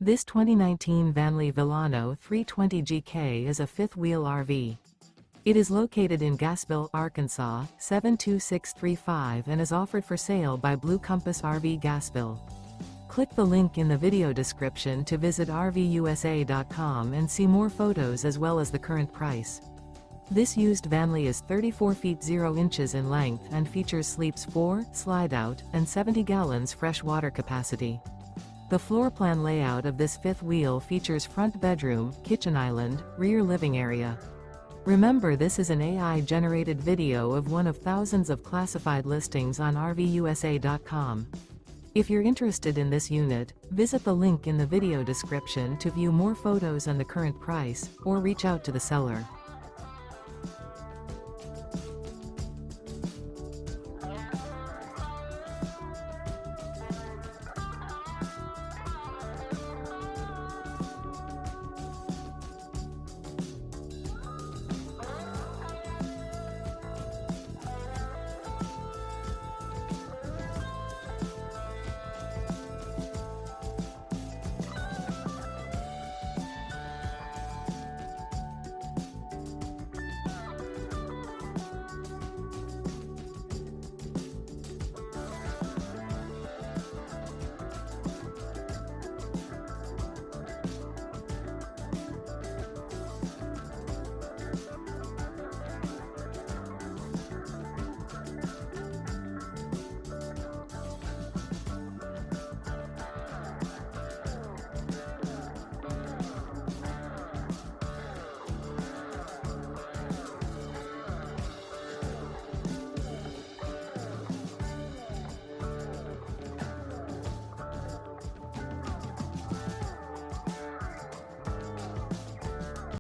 This 2019 Vanleigh Vilano 320GK is a fifth-wheel RV. It is located in Gassville, Arkansas, 72635 and is offered for sale by Blue Compass RV Gassville. Click the link in the video description to visit RVUSA.com and see more photos as well as the current price. This used Vanleigh is 34 feet 0 inches in length and features sleeps 4, slide-out, and 70 gallons fresh water capacity. The floor plan layout of this fifth wheel features front bedroom, kitchen island, rear living area. Remember, this is an AI-generated video of one of thousands of classified listings on RVUSA.com. If you're interested in this unit, visit the link in the video description to view more photos and the current price, or reach out to the seller.